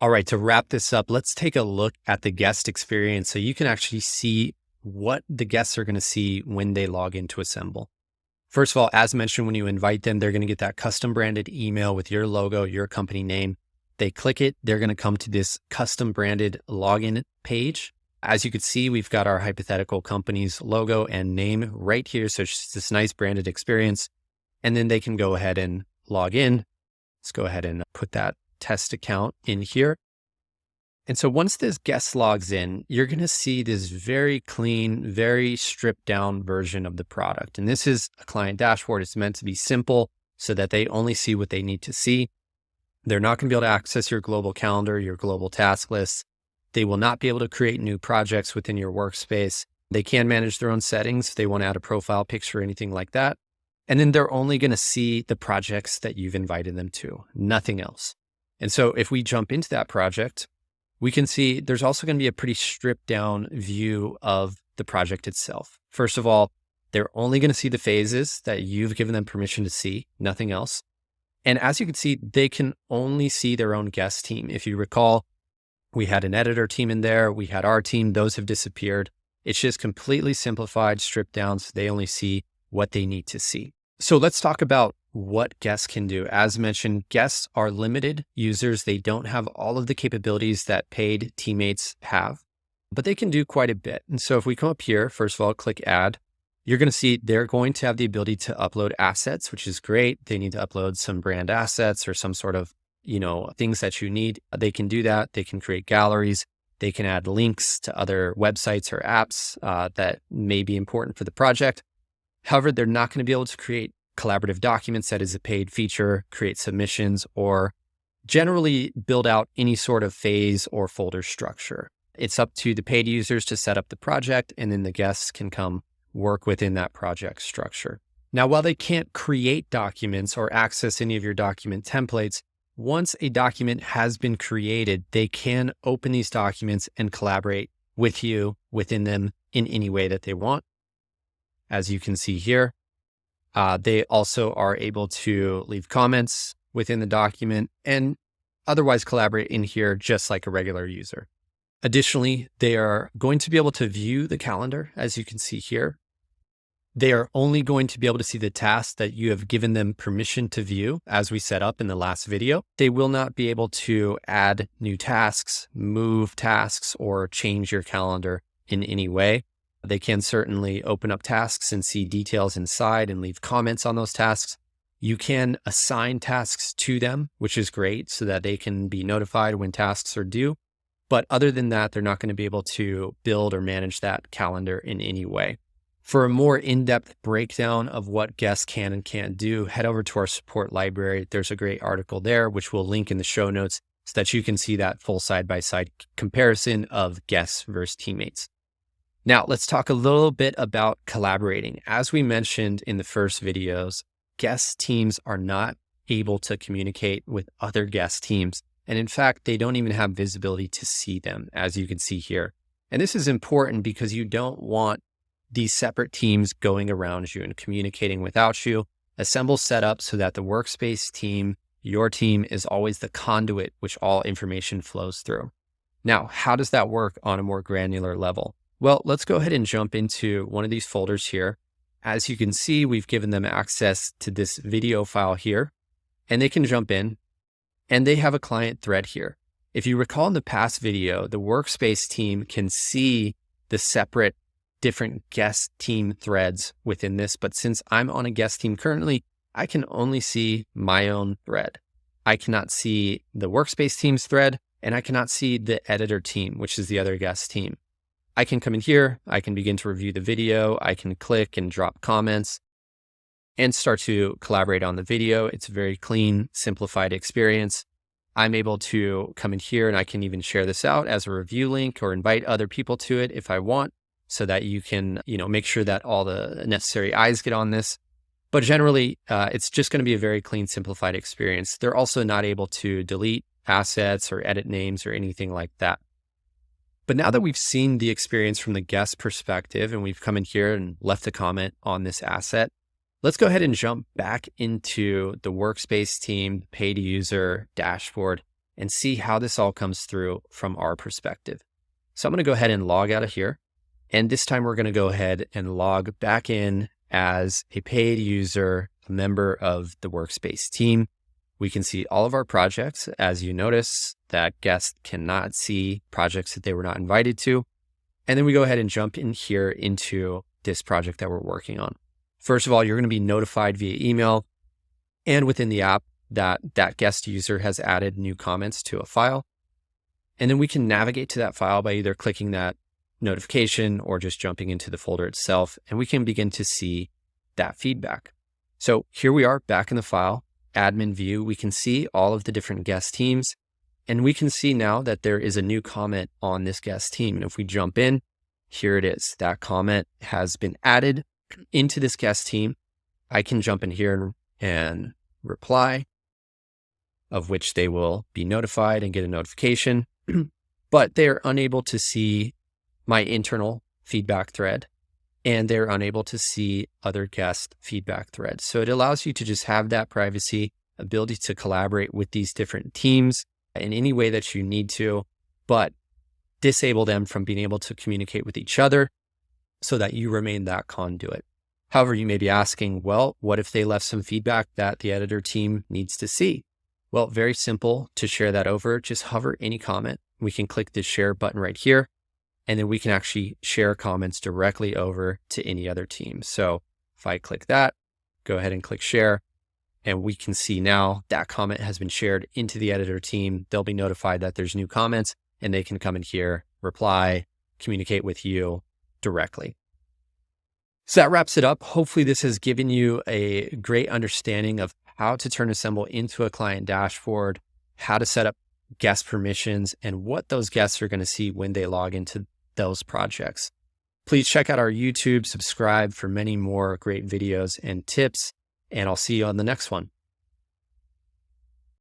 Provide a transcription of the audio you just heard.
All right, to wrap this up, let's take a look at the guest experience so you can actually see what the guests are going to see when they log into Assemble. First of all, as mentioned, when you invite them, they're going to get that custom branded email with your logo, your company name. They click it, they're going to come to this custom branded login page. As you can see, we've got our hypothetical company's logo and name right here. So it's just this nice branded experience. And then they can go ahead and log in. Let's go ahead and put that test account in here. And so once this guest logs in, you're going to see this very clean, very stripped down version of the product. And this is a client dashboard. It's meant to be simple so that they only see what they need to see. They're not going to be able to access your global calendar, your global task lists. They will not be able to create new projects within your workspace. They can manage their own settings if they want to add a profile picture or anything like that. And then they're only going to see the projects that you've invited them to, nothing else. And so if we jump into that project, we can see there's also going to be a pretty stripped down view of the project itself. First of all, they're only going to see the phases that you've given them permission to see, nothing else. And as you can see, they can only see their own guest team. If you recall, we had an editor team in there. We had our team. Those have disappeared. It's just completely simplified, stripped down, so they only see what they need to see. So let's talk about what guests can do. As mentioned, guests are limited users. They don't have all of the capabilities that paid teammates have, but they can do quite a bit. And so if we come up here, first of all, click add, you're going to see they're going to have the ability to upload assets, which is great. They need to upload some brand assets or some sort of, things that you need. They can do that. They can create galleries. They can add links to other websites or apps that may be important for the project. However, they're not going to be able to create collaborative documents, that is a paid feature, create submissions, or generally build out any sort of phase or folder structure. It's up to the paid users to set up the project, and then the guests can come work within that project structure. Now, while they can't create documents or access any of your document templates, once a document has been created, they can open these documents and collaborate with you within them in any way that they want. As you can see here, they also are able to leave comments within the document and otherwise collaborate in here just like a regular user. Additionally, they are going to be able to view the calendar, as you can see here. They are only going to be able to see the tasks that you have given them permission to view, as we set up in the last video. They will not be able to add new tasks, move tasks, or change your calendar in any way. They can certainly open up tasks and see details inside and leave comments on those tasks. You can assign tasks to them, which is great, so that they can be notified when tasks are due. But other than that, they're not going to be able to build or manage that calendar in any way. For a more in-depth breakdown of what guests can and can't do, head over to our support library. There's a great article there, which we'll link in the show notes so that you can see that full side-by-side comparison of guests versus teammates. Now, let's talk a little bit about collaborating. As we mentioned in the first videos, guest teams are not able to communicate with other guest teams. And in fact, they don't even have visibility to see them, as you can see here. And this is important because you don't want these separate teams going around you and communicating without you. Assemble's set up so that the workspace team, your team, is always the conduit which all information flows through. Now, how does that work on a more granular level? Well, let's go ahead and jump into one of these folders here. As you can see, we've given them access to this video file here, and they can jump in, and they have a client thread here. If you recall in the past video, the workspace team can see the separate different guest team threads within this, but since I'm on a guest team currently, I can only see my own thread. I cannot see the workspace team's thread, and I cannot see the editor team, which is the other guest team. I can come in here, I can begin to review the video, I can click and drop comments and start to collaborate on the video. It's a very clean, simplified experience. I'm able to come in here and I can even share this out as a review link or invite other people to it if I want, so that you can, make sure that all the necessary eyes get on this. But generally, it's just going to be a very clean, simplified experience. They're also not able to delete assets or edit names or anything like that. But now that we've seen the experience from the guest perspective and we've come in here and left a comment on this asset, let's go ahead and jump back into the workspace team, paid user dashboard, and see how this all comes through from our perspective. So I'm going to go ahead and log out of here. And this time we're going to go ahead and log back in as a paid user, a member of the Workspace team. We can see all of our projects. As you notice, that guest cannot see projects that they were not invited to. And then we go ahead and jump in here into this project that we're working on. First of all, you're going to be notified via email and within the app that that guest user has added new comments to a file. And then we can navigate to that file by either clicking that notification or just jumping into the folder itself, and we can begin to see that feedback. So here we are back in the file, admin view. We can see all of the different guest teams, and we can see now that there is a new comment on this guest team. And if we jump in, here it is. That comment has been added into this guest team. I can jump in here and reply, of which they will be notified and get a notification, but they are unable to see my internal feedback thread, and they're unable to see other guest feedback threads. So it allows you to just have that privacy, ability to collaborate with these different teams in any way that you need to, but disable them from being able to communicate with each other so that you remain that conduit. However, you may be asking, well, what if they left some feedback that the editor team needs to see? Well, very simple to share that over. Just hover any comment. We can click the share button right here, and then we can actually share comments directly over to any other team. So if I click that, go ahead and click share, and we can see now that comment has been shared into the editor team. They'll be notified that there's new comments, and they can come in here, reply, communicate with you directly. So that wraps it up. Hopefully this has given you a great understanding of how to turn Assemble into a client dashboard, how to set up guest permissions, and what those guests are going to see when they log into those projects. Please check out our YouTube, subscribe for many more great videos and tips, and I'll see you on the next one.